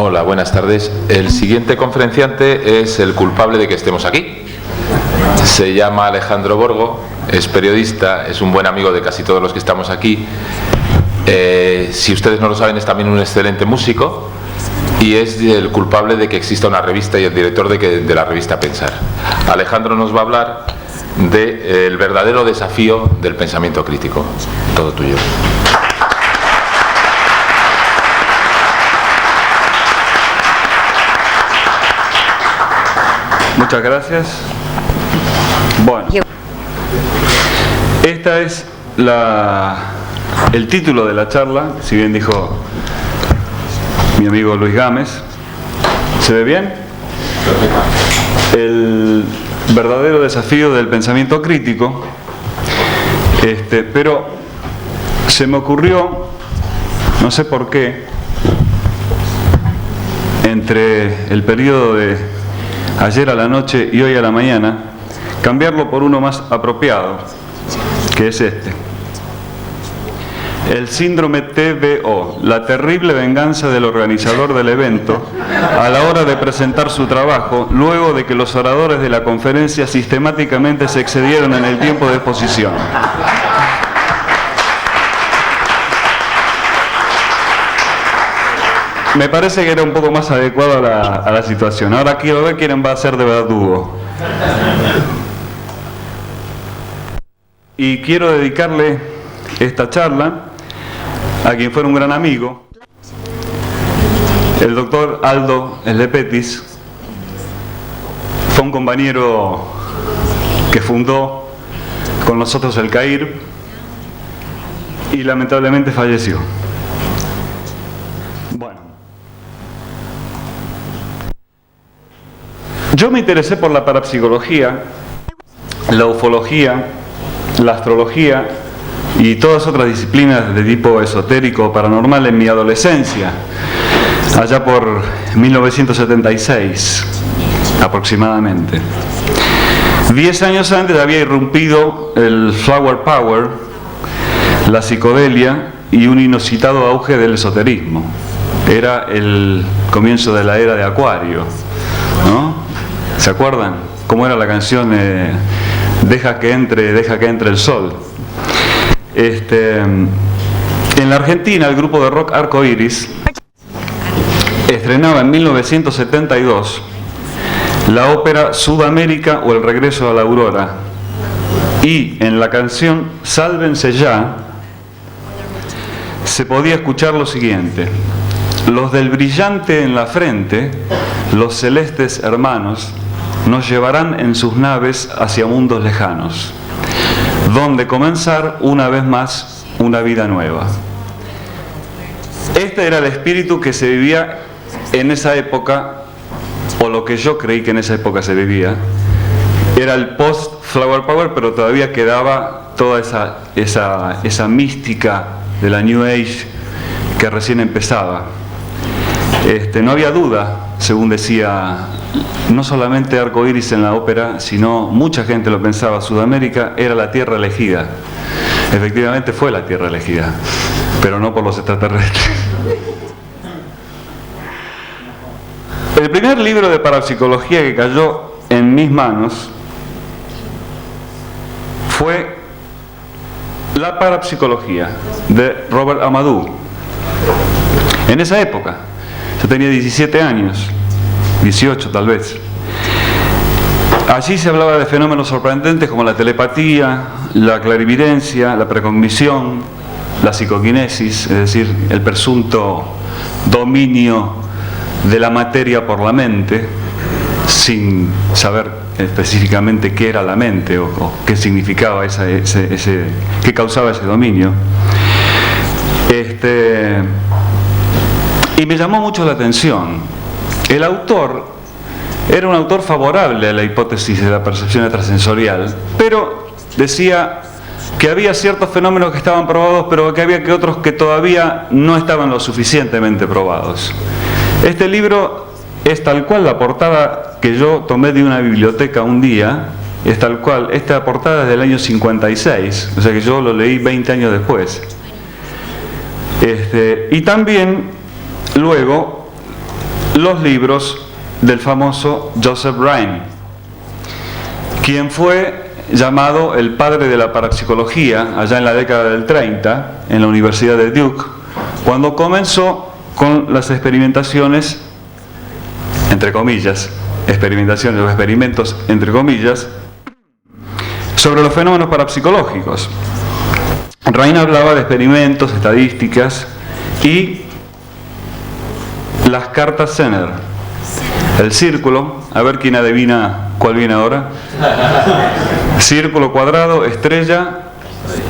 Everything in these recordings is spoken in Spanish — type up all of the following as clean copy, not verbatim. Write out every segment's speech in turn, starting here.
Hola, buenas tardes. El siguiente conferenciante es el culpable de que estemos aquí. Se llama Alejandro Borgo, es periodista, es un buen amigo de casi todos los que estamos aquí. Si ustedes no lo saben, es también un excelente músico y es el culpable de que exista una revista y el director de la revista Pensar. Alejandro nos va a hablar del verdadero desafío del pensamiento crítico. Todo tuyo. Muchas gracias. Bueno, esta es el título de la charla, si bien dijo mi amigo Luis Gámez. ¿Se ve bien? El verdadero desafío del pensamiento crítico. Pero se me ocurrió, no sé por qué, entre el periodo de ayer a la noche y hoy a la mañana, cambiarlo por uno más apropiado, que es este. El síndrome TVO, la terrible venganza del organizador del evento a la hora de presentar su trabajo, luego de que los oradores de la conferencia sistemáticamente se excedieron en el tiempo de exposición. Me parece que era un poco más adecuado a la situación. Ahora quiero ver quién va a ser de verdugo. Y quiero dedicarle esta charla a quien fuera un gran amigo, el doctor Aldo Slepetis. Fue un compañero que fundó con nosotros el CAIR y lamentablemente falleció. Bueno, yo me interesé por la parapsicología, la ufología, la astrología y todas otras disciplinas de tipo esotérico o paranormal en mi adolescencia, allá por 1976 aproximadamente. 10 años antes había irrumpido el Flower Power, la psicodelia y un inusitado auge del esoterismo. Era el comienzo de la era de Acuario, ¿no? ¿Se acuerdan? ¿Cómo era la canción? Deja que entre el sol. En la Argentina, el grupo de rock Arco Iris estrenaba en 1972 la ópera Sudamérica o El regreso a la aurora, y en la canción Sálvense ya se podía escuchar lo siguiente: los del brillante en la frente, los celestes hermanos, nos llevarán en sus naves hacia mundos lejanos, donde comenzar una vez más una vida nueva. Este era el espíritu que se vivía en esa época, o lo que yo creí que en esa época se vivía. Era el post-Flower Power, pero todavía quedaba toda esa mística de la New Age que recién empezaba. No había duda, según decía, no solamente Arco Iris en la ópera, sino mucha gente lo pensaba, Sudamérica era la tierra elegida. Efectivamente fue la tierra elegida, pero no por los extraterrestres. El primer libro de parapsicología que cayó en mis manos fue La parapsicología, de Robert Amadou. En esa época, yo tenía 17 años, 18 tal vez. Allí se hablaba de fenómenos sorprendentes como la telepatía, la clarividencia, la precognición, la psicoquinesis, es decir, el presunto dominio de la materia por la mente, sin saber específicamente qué era la mente o qué significaba qué causaba ese dominio. Y me llamó mucho la atención. El autor era un autor favorable a la hipótesis de la percepción extrasensorial, pero decía que había ciertos fenómenos que estaban probados, pero que había otros que todavía no estaban lo suficientemente probados. Este libro es tal cual la portada que yo tomé de una biblioteca un día, es tal cual, esta portada es del año 56, o sea que yo lo leí 20 años después. Y también luego los libros del famoso Joseph Rhine, quien fue llamado el padre de la parapsicología allá en la década del 30 en la Universidad de Duke, cuando comenzó con las experimentaciones, entre comillas, experimentaciones o experimentos, entre comillas, sobre los fenómenos parapsicológicos. Rhine hablaba de experimentos, estadísticas y las cartas Zener. El círculo, a ver quién adivina cuál viene ahora. Círculo, cuadrado, estrella,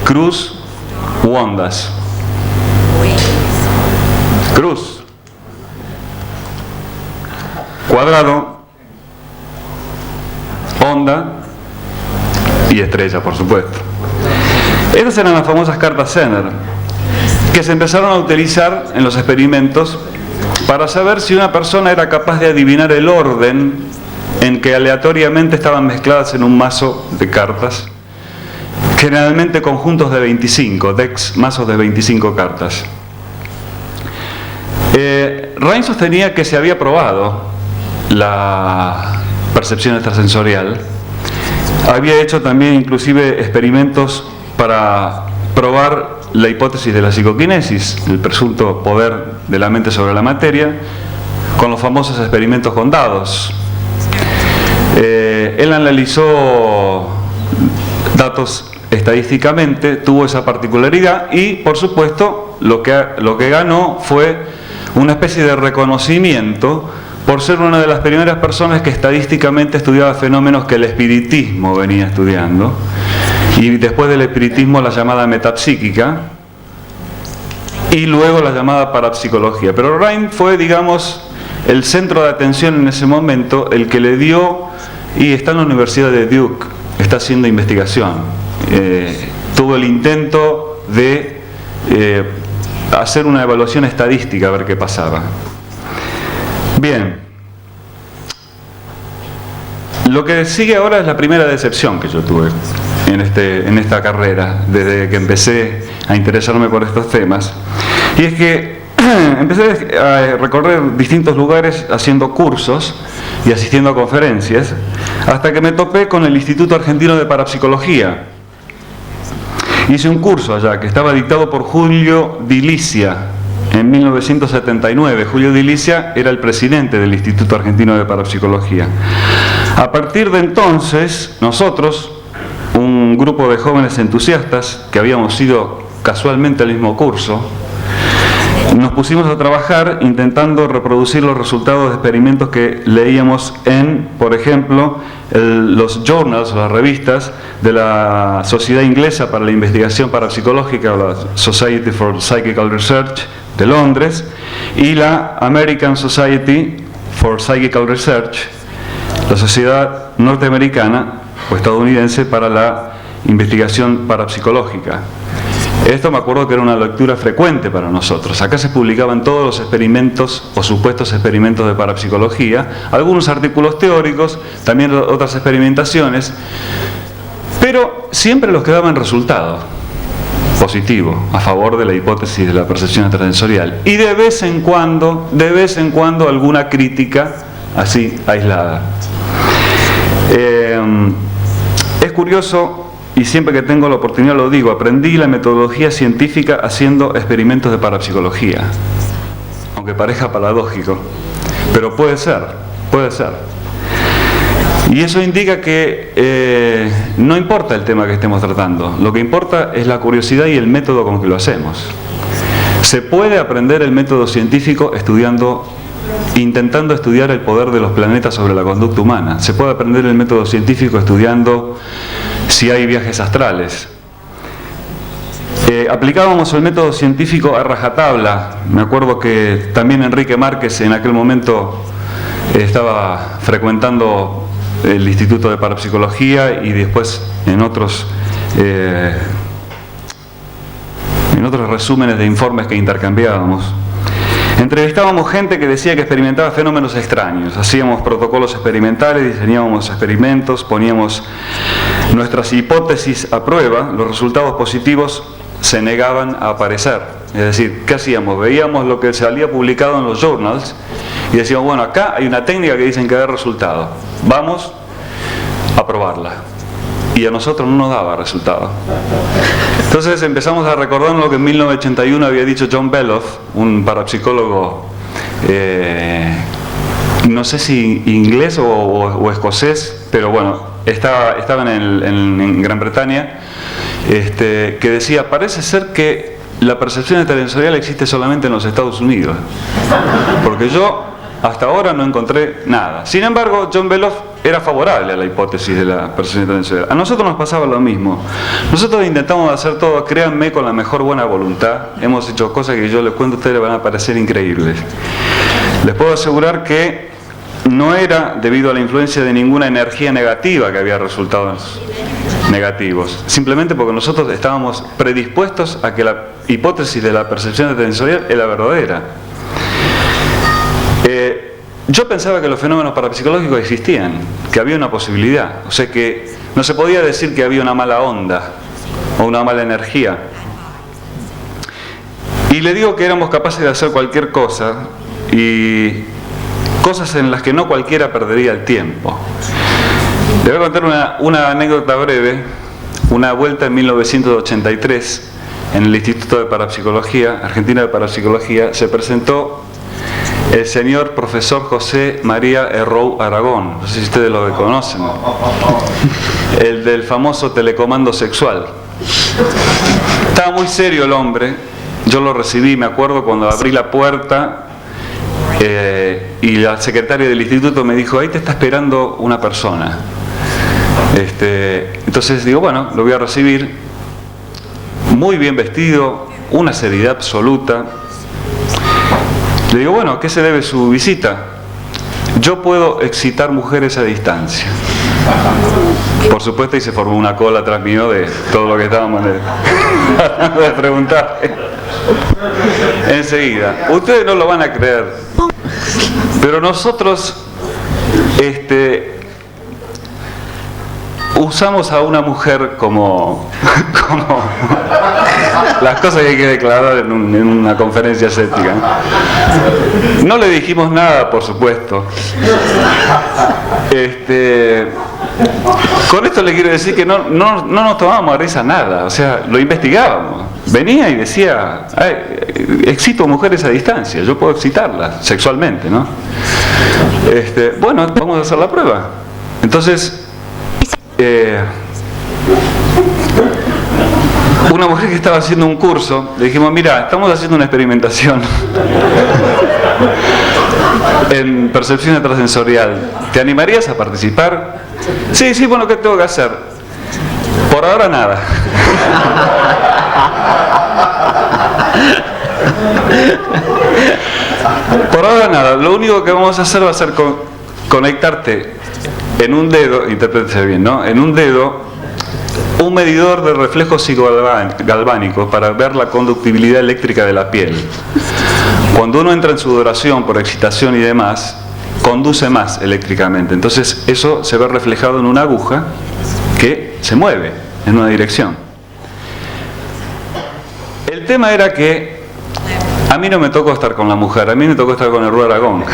cruz u ondas. Cruz. Cuadrado, onda y estrella, por supuesto. Estas eran las famosas cartas Zener, que se empezaron a utilizar en los experimentos para saber si una persona era capaz de adivinar el orden en que aleatoriamente estaban mezcladas en un mazo de cartas, generalmente conjuntos de 25, decks, mazos de 25 cartas. Rhine sostenía que se había probado la percepción extrasensorial. Había hecho también inclusive experimentos para probar la hipótesis de la psicoquinesis, el presunto poder de la mente sobre la materia, con los famosos experimentos con dados. Él analizó datos estadísticamente, tuvo esa particularidad y, por supuesto, lo que ganó fue una especie de reconocimiento por ser una de las primeras personas que estadísticamente estudiaba fenómenos que el espiritismo venía estudiando, y después del espiritismo la llamada metapsíquica y luego la llamada parapsicología. Pero Rhine fue, digamos, el centro de atención en ese momento, el que le dio, y está en la Universidad de Duke, está haciendo investigación. Tuvo el intento de hacer una evaluación estadística a ver qué pasaba. Bien, lo que sigue ahora es la primera decepción que yo tuve en esta carrera, desde que empecé a interesarme por estos temas, y es que empecé a recorrer distintos lugares haciendo cursos y asistiendo a conferencias, hasta que me topé con el Instituto Argentino de Parapsicología. Hice un curso allá que estaba dictado por Julio Di Licia en 1979. Julio Di Licia era el presidente del Instituto Argentino de Parapsicología. A partir de entonces, nosotros, un grupo de jóvenes entusiastas que habíamos ido casualmente al mismo curso, nos pusimos a trabajar intentando reproducir los resultados de experimentos que leíamos en, por ejemplo, los journals, las revistas de la Sociedad Inglesa para la Investigación Parapsicológica, o la Society for Psychical Research de Londres, y la American Society for Psychical Research, la Sociedad Norteamericana o estadounidense para la Investigación Parapsicológica. Esto me acuerdo que era una lectura frecuente para nosotros. Acá se publicaban todos los experimentos o supuestos experimentos de parapsicología, algunos artículos teóricos, también otras experimentaciones, pero siempre los que daban resultado positivo, a favor de la hipótesis de la percepción extrasensorial. Y de vez en cuando alguna crítica así aislada. Es curioso, y siempre que tengo la oportunidad lo digo, aprendí la metodología científica haciendo experimentos de parapsicología, aunque parezca paradójico, pero puede ser. Y eso indica que no importa el tema que estemos tratando, lo que importa es la curiosidad y el método con que lo hacemos. Se puede aprender el método científico intentando estudiar el poder de los planetas sobre la conducta humana. Se puede aprender el método científico estudiando si hay viajes astrales. Aplicábamos el método científico a rajatabla. Me acuerdo que también Enrique Márquez en aquel momento estaba frecuentando el Instituto de Parapsicología y después en otros resúmenes de informes que intercambiábamos. Entrevistábamos gente que decía que experimentaba fenómenos extraños, hacíamos protocolos experimentales, diseñábamos experimentos, poníamos nuestras hipótesis a prueba, los resultados positivos se negaban a aparecer. Es decir, ¿qué hacíamos? Veíamos lo que salía publicado en los journals y decíamos, bueno, acá hay una técnica que dicen que da resultado, vamos a probarla. Y a nosotros no nos daba resultado. Entonces empezamos a recordar lo que en 1981 había dicho John Beloff, un parapsicólogo, no sé si inglés o escocés, pero bueno, estaba en Gran Bretaña, que decía, parece ser que la percepción extrasensorial existe solamente en los Estados Unidos, porque yo hasta ahora no encontré nada. Sin embargo, John Beloff era favorable a la hipótesis de la percepción extrasensorial. A nosotros nos pasaba lo mismo. Nosotros intentamos hacer todo, créanme, con la mejor buena voluntad. Hemos hecho cosas que yo les cuento a ustedes, les van a parecer increíbles. Les puedo asegurar que no era debido a la influencia de ninguna energía negativa que había resultados negativos, simplemente porque nosotros estábamos predispuestos a que la hipótesis de la percepción extrasensorial era verdadera. Yo pensaba que los fenómenos parapsicológicos existían, que había una posibilidad, o sea que no se podía decir que había una mala onda o una mala energía. Y le digo que éramos capaces de hacer cualquier cosa, y cosas en las que no cualquiera perdería el tiempo. Le voy a contar una anécdota breve. Una vuelta en 1983 en el Instituto de Parapsicología, Argentina de Parapsicología, se presentó el señor profesor José María Herrou Aragón, no sé si ustedes lo conocen, el del famoso telecomando sexual. Estaba muy serio el hombre, yo lo recibí, me acuerdo cuando abrí la puerta, y la secretaria del instituto me dijo, ahí te está esperando una persona. Entonces digo, bueno, lo voy a recibir, muy bien vestido, una seriedad absoluta. Le digo, bueno, ¿a qué se debe su visita? Yo puedo excitar mujeres a distancia. Por supuesto, y se formó una cola atrás mío de todo lo que estábamos tratando de preguntar. Enseguida, ustedes no lo van a creer, pero nosotros usamos a una mujer como las cosas que hay que declarar en una conferencia escéptica. No le dijimos nada, por supuesto. Con esto le quiero decir que no nos tomábamos a risa nada, o sea, lo investigábamos. Venía y decía, excito mujeres a distancia, yo puedo excitarlas sexualmente, ¿no? Bueno, vamos a hacer la prueba. Entonces, una mujer que estaba haciendo un curso, le dijimos, mira, estamos haciendo una experimentación en percepción extrasensorial, ¿te animarías a participar? Sí, bueno, ¿qué tengo que hacer? Por ahora nada. Por ahora nada, lo único que vamos a hacer va a ser conectarte en un dedo, interprétese bien, ¿no? En un dedo, un medidor de reflejos psicogalvánicos para ver la conductibilidad eléctrica de la piel. Cuando uno entra en sudoración por excitación y demás, conduce más eléctricamente. Entonces eso se ve reflejado en una aguja que se mueve en una dirección. El tema era que a mí no me tocó estar con la mujer, a mí me tocó estar con Herrou Aragón.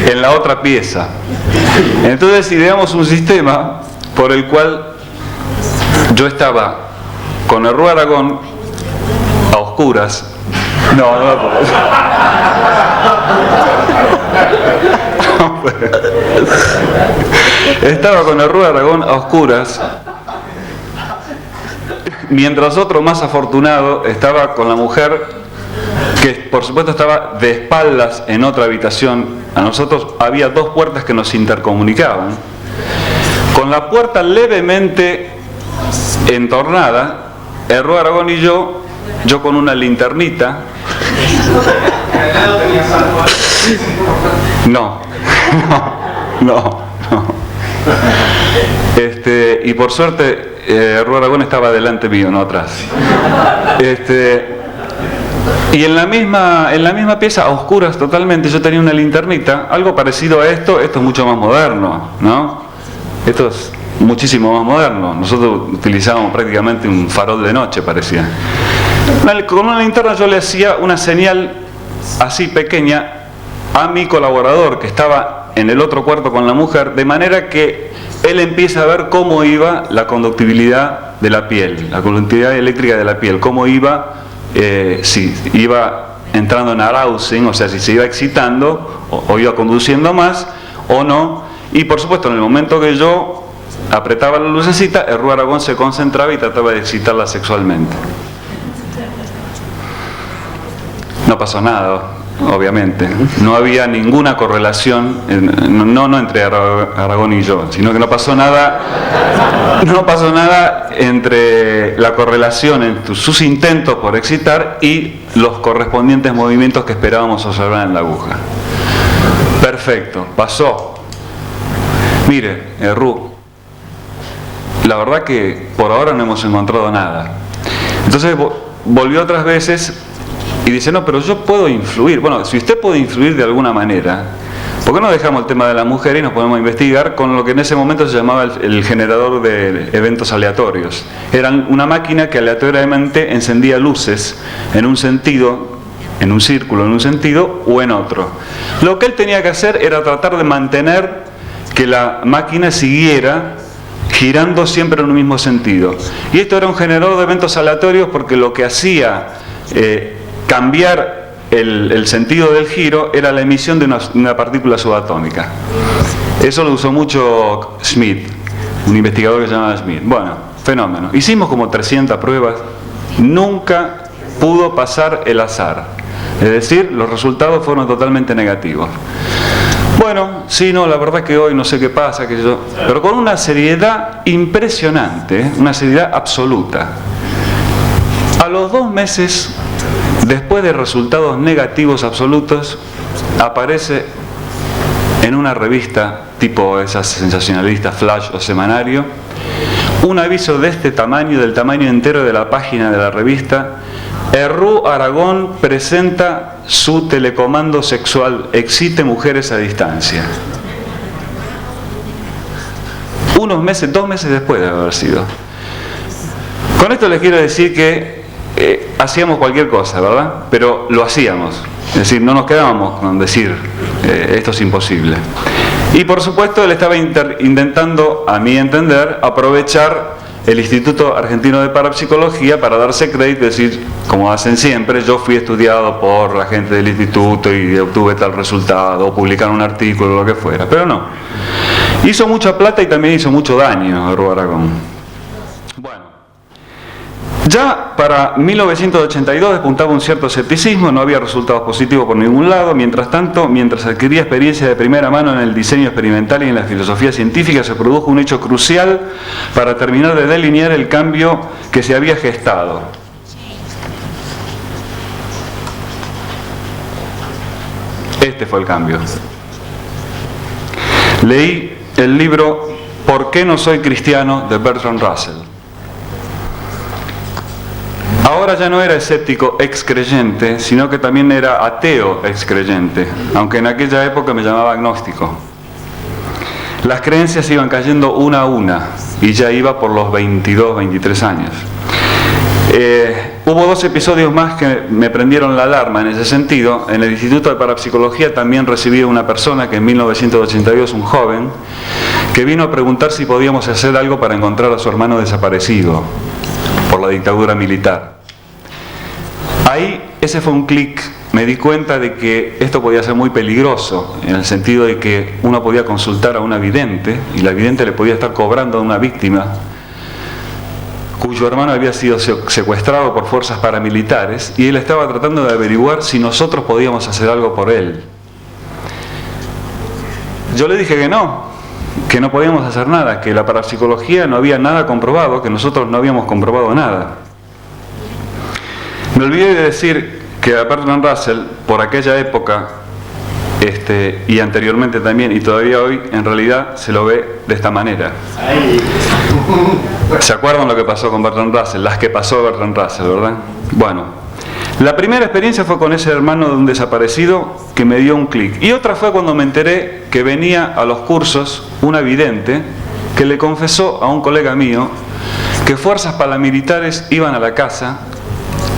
En la otra pieza. Entonces ideamos un sistema por el cual yo estaba con Herrou Aragón a oscuras. No. Estaba con Herrou Aragón a oscuras, mientras otro más afortunado estaba con la mujer, que por supuesto estaba de espaldas en otra habitación. A nosotros había dos puertas que nos intercomunicaban. Con la puerta levemente entornada, Herrou Aragón y yo con una linternita. No. Y por suerte Herrou Aragón estaba delante mío, no atrás. Y en la misma pieza, a oscuras totalmente, yo tenía una linternita, algo parecido a esto es mucho más moderno, ¿no? Esto es muchísimo más moderno. Nosotros utilizábamos prácticamente un farol de noche, parecía. Con una linterna yo le hacía una señal así pequeña a mi colaborador que estaba en el otro cuarto con la mujer, de manera que él empieza a ver cómo iba la conductibilidad de la piel, la conductividad eléctrica de la piel, cómo iba, si iba entrando en arousing, o sea, si se iba excitando o iba conduciendo más o no. Y por supuesto, en el momento que yo apretaba la lucecita, Errú Aragón se concentraba y trataba de excitarla sexualmente. No pasó nada, obviamente. No había ninguna correlación, no entre Aragón y yo, sino que no pasó nada entre la correlación entre sus intentos por excitar y los correspondientes movimientos que esperábamos observar en la aguja. Perfecto, pasó. Mire, Errú, la verdad que por ahora no hemos encontrado nada. Entonces volvió otras veces y dice, no, pero yo puedo influir. Bueno, si usted puede influir de alguna manera, ¿por qué no dejamos el tema de la mujer y nos podemos a investigar con lo que en ese momento se llamaba el generador de eventos aleatorios? Era una máquina que aleatoriamente encendía luces en un sentido, en un círculo, en un sentido o en otro. Lo que él tenía que hacer era tratar de mantener que la máquina siguiera girando siempre en un mismo sentido. Y esto era un generador de eventos aleatorios porque lo que hacía cambiar el sentido del giro era la emisión de una partícula subatómica. Eso lo usó mucho Schmidt, un investigador que se llamaba Schmidt. Bueno, fenómeno. Hicimos como 300 pruebas, nunca pudo pasar el azar. Es decir, los resultados fueron totalmente negativos. Bueno, sí, no, la verdad que hoy no sé qué pasa, pero con una seriedad impresionante, una seriedad absoluta. A los 2 meses, después de resultados negativos absolutos, aparece en una revista tipo esas sensacionalistas Flash o Semanario, un aviso de este tamaño, del tamaño entero de la página de la revista: Errú Aragón presenta su telecomando sexual, excite mujeres a distancia. 2 meses después de haber sido. Con esto les quiero decir que hacíamos cualquier cosa, ¿verdad? Pero lo hacíamos. Es decir, no nos quedábamos con decir esto es imposible. Y por supuesto él estaba intentando, a mi entender, aprovechar el Instituto Argentino de Parapsicología para darse crédito y decir, como hacen siempre, yo fui estudiado por la gente del instituto y obtuve tal resultado, o publicar un artículo o lo que fuera. Pero no. Hizo mucha plata y también hizo mucho daño Errú Aragón. Bueno, ya para 1982 despuntaba un cierto escepticismo, no había resultados positivos por ningún lado. Mientras tanto, mientras adquiría experiencia de primera mano en el diseño experimental y en la filosofía científica, se produjo un hecho crucial para terminar de delinear el cambio que se había gestado. Este fue el cambio. Leí el libro ¿Por qué no soy cristiano? De Bertrand Russell. Ahora ya no era escéptico excreyente, sino que también era ateo excreyente, aunque en aquella época me llamaba agnóstico. Las creencias iban cayendo una a una y ya iba por los 22, 23 años. Hubo 2 episodios más que me prendieron la alarma en ese sentido. En el Instituto de Parapsicología también recibí una persona que en 1982, un joven, que vino a preguntar si podíamos hacer algo para encontrar a su hermano desaparecido por la dictadura militar. Ahí, ese fue un clic, me di cuenta de que esto podía ser muy peligroso, en el sentido de que uno podía consultar a una vidente, y la vidente le podía estar cobrando a una víctima, cuyo hermano había sido secuestrado por fuerzas paramilitares, y él estaba tratando de averiguar si nosotros podíamos hacer algo por él. Yo le dije que no podíamos hacer nada, que la parapsicología no había nada comprobado, que nosotros no habíamos comprobado nada. Me olvidé de decir que a Bertrand Russell, por aquella época, y anteriormente también, y todavía hoy, en realidad se lo ve de esta manera. ¿Se acuerdan lo que pasó con Bertrand Russell? Las que pasó Bertrand Russell, ¿verdad? Bueno, la primera experiencia fue con ese hermano de un desaparecido que me dio un clic. Y otra fue cuando me enteré que venía a los cursos una vidente que le confesó a un colega mío que fuerzas paramilitares iban a la casa,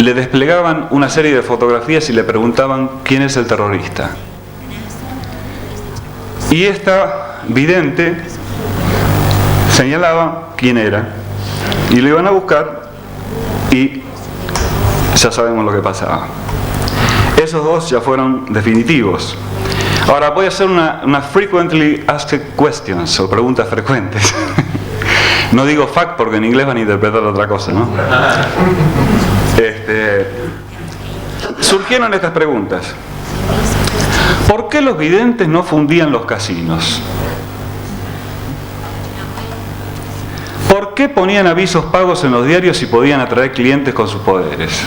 le desplegaban una serie de fotografías y le preguntaban quién es el terrorista. Y esta vidente señalaba quién era y lo iban a buscar y ya sabemos lo que pasaba. Esos dos ya fueron definitivos. Ahora voy a hacer una frequently asked questions, o preguntas frecuentes. No digo fact porque en inglés van a interpretar otra cosa, ¿no? Surgieron estas preguntas. ¿Por qué los videntes no fundían los casinos? ¿Por qué ponían avisos pagos en los diarios y podían atraer clientes con sus poderes?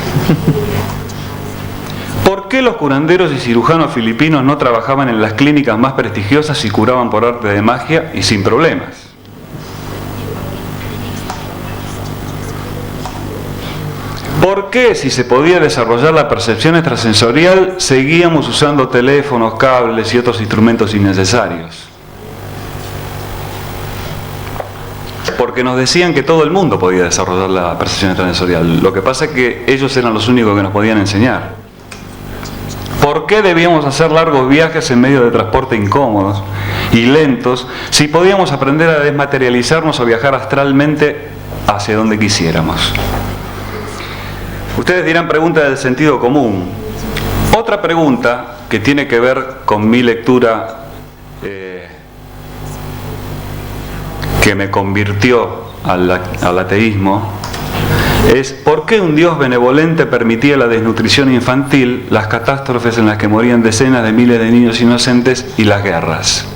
¿Por qué los curanderos y cirujanos filipinos no trabajaban en las clínicas más prestigiosas y curaban por arte de magia y sin problemas? ¿Por qué, si se podía desarrollar la percepción extrasensorial, seguíamos usando teléfonos, cables y otros instrumentos innecesarios? Porque nos decían que todo el mundo podía desarrollar la percepción extrasensorial. Lo que pasa es que ellos eran los únicos que nos podían enseñar. ¿Por qué debíamos hacer largos viajes en medio de transporte incómodos y lentos si podíamos aprender a desmaterializarnos o viajar astralmente hacia donde quisiéramos? Ustedes dirán preguntas del sentido común. Otra pregunta que tiene que ver con mi lectura que me convirtió al ateísmo es ¿por qué un Dios benevolente permitía la desnutrición infantil, las catástrofes en las que morían decenas de miles de niños inocentes y las guerras?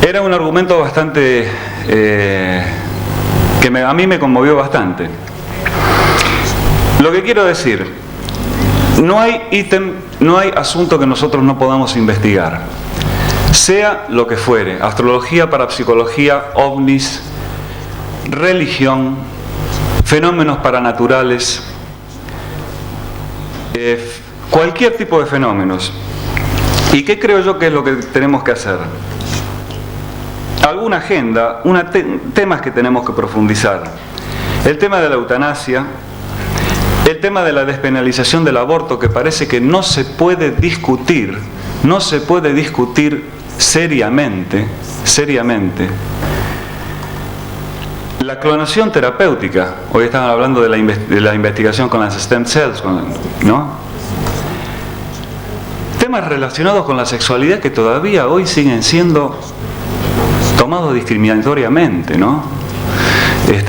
Era un argumento bastante que a mí me conmovió bastante. Lo que quiero decir, no hay asunto que nosotros no podamos investigar, sea lo que fuere, astrología, parapsicología, ovnis, religión, fenómenos paranaturales, cualquier tipo de fenómenos. ¿Y qué creo yo que es lo que tenemos que hacer? Alguna agenda, temas que tenemos que profundizar. El tema de la eutanasia, el tema de la despenalización del aborto, que parece que no se puede discutir seriamente. La clonación terapéutica, hoy estaban hablando de la investigación con las stem cells, ¿no? Temas relacionados con la sexualidad que todavía hoy siguen siendo tomados discriminatoriamente, ¿no?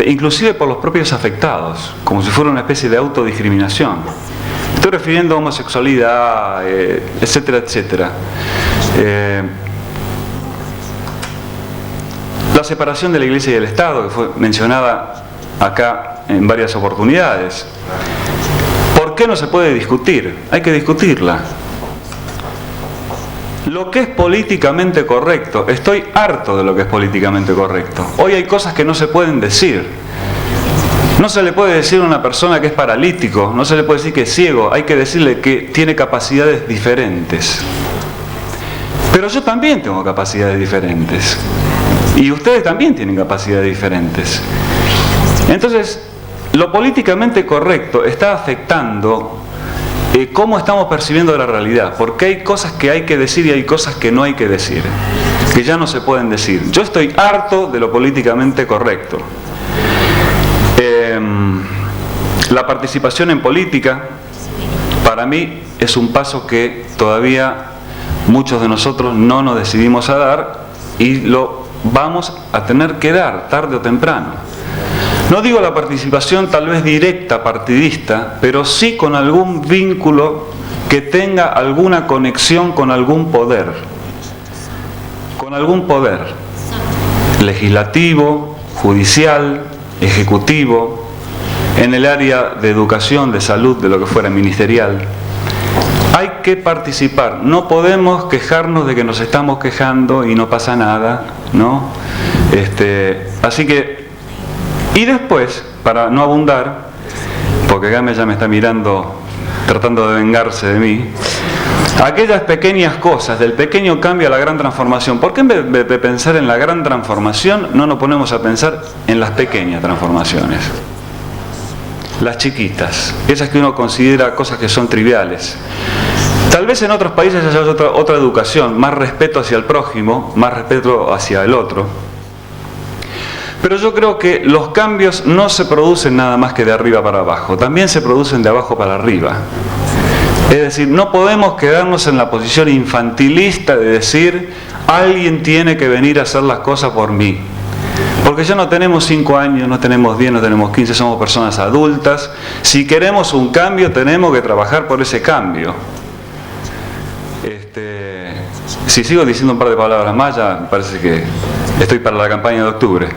Inclusive por los propios afectados, como si fuera una especie de autodiscriminación. Estoy refiriendo a homosexualidad, etcétera, etcétera. La separación de la Iglesia y el Estado, que fue mencionada acá en varias oportunidades. ¿Por qué no se puede discutir? Hay que discutirla. Lo que es políticamente correcto, estoy harto de lo que es políticamente correcto. Hoy hay cosas que no se pueden decir. No se le puede decir a una persona que es paralítico, no se le puede decir que es ciego, hay que decirle que tiene capacidades diferentes. Pero yo también tengo capacidades diferentes. Y ustedes también tienen capacidades diferentes. Entonces, lo políticamente correcto está afectando cómo estamos percibiendo la realidad, porque hay cosas que hay que decir y hay cosas que no hay que decir, que ya no se pueden decir. Yo estoy harto de lo políticamente correcto. La participación en política, para mí, es un paso que todavía muchos de nosotros no nos decidimos a dar y lo vamos a tener que dar, tarde o temprano. No digo la participación tal vez directa, partidista, pero sí con algún vínculo que tenga alguna conexión con algún poder. Con algún poder. Legislativo, judicial, ejecutivo, en el área de educación, de salud, de lo que fuera ministerial. Hay que participar. No podemos quejarnos de que nos estamos quejando y no pasa nada, ¿no? Así que, y después, para no abundar, porque Game ya me está mirando, tratando de vengarse de mí, aquellas pequeñas cosas, del pequeño cambio a la gran transformación. ¿Por qué en vez de pensar en la gran transformación, no nos ponemos a pensar en las pequeñas transformaciones? las chiquitas, esas que uno considera cosas que son triviales. Tal vez en otros países haya otra educación, más respeto hacia el prójimo, más respeto hacia el otro. Pero yo creo que los cambios no se producen nada más que de arriba para abajo, también se producen de abajo para arriba. Es decir, no podemos quedarnos en la posición infantilista de decir, alguien tiene que venir a hacer las cosas por mí. Porque ya no tenemos 5 años, no tenemos 10, no tenemos 15, somos personas adultas. Si queremos un cambio, tenemos que trabajar por ese cambio. Si sigo diciendo un par de palabras más, ya me parece que estoy para la campaña de octubre.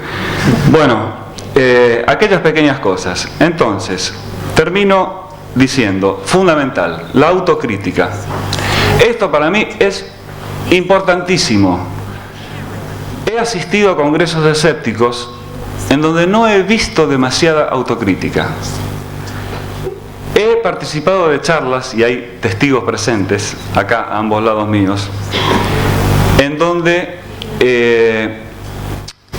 Bueno, aquellas pequeñas cosas. Entonces, termino diciendo, fundamental, la autocrítica. Esto para mí es importantísimo. He asistido a congresos de escépticos en donde no he visto demasiada autocrítica. He participado de charlas, y hay testigos presentes, acá a ambos lados míos, en donde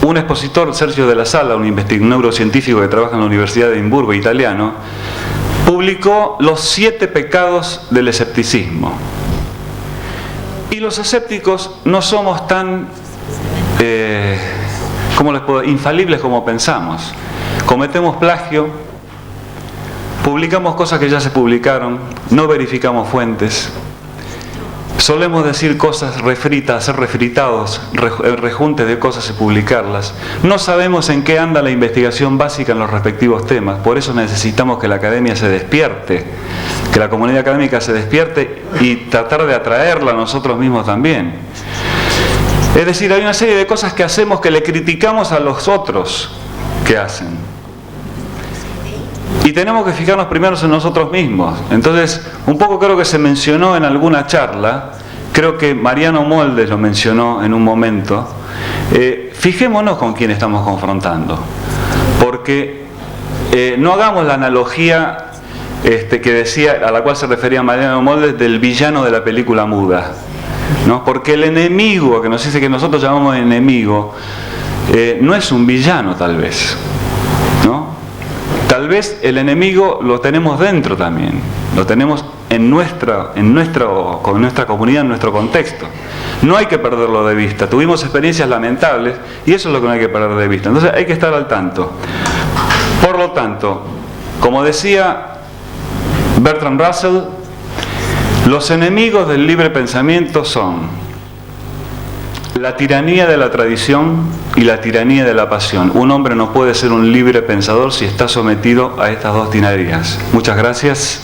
un expositor, Sergio de la Sala, un neurocientífico que trabaja en la Universidad de Edimburgo, italiano, publicó los 7 pecados del escepticismo. Y los escépticos no somos tan infalibles como pensamos. Cometemos plagio, publicamos cosas que ya se publicaron, no verificamos fuentes, solemos decir cosas refritas, hacer refritados, rejuntes de cosas y publicarlas. No sabemos en qué anda la investigación básica en los respectivos temas, por eso necesitamos que la academia se despierte, que la comunidad académica se despierte y tratar de atraerla a nosotros mismos también. Es decir, hay una serie de cosas que hacemos que le criticamos a los otros que hacen. Y tenemos que fijarnos primero en nosotros mismos. Entonces, un poco creo que se mencionó en alguna charla, creo que Mariano Moldes lo mencionó en un momento, fijémonos con quién estamos confrontando. Porque no hagamos la analogía que decía, a la cual se refería Mariano Moldes, del villano de la película muda, ¿no? Porque el enemigo, que nos dice que nosotros llamamos enemigo, no es un villano tal vez, ¿no? Tal vez el enemigo lo tenemos dentro también, lo tenemos en nuestra comunidad, en nuestro contexto. No hay que perderlo de vista. Tuvimos experiencias lamentables y eso es lo que no hay que perder de vista. Entonces hay que estar al tanto. Por lo tanto, como decía Bertrand Russell, los enemigos del libre pensamiento son la tiranía de la tradición y la tiranía de la pasión. Un hombre no puede ser un libre pensador si está sometido a estas dos tiranías. Muchas gracias.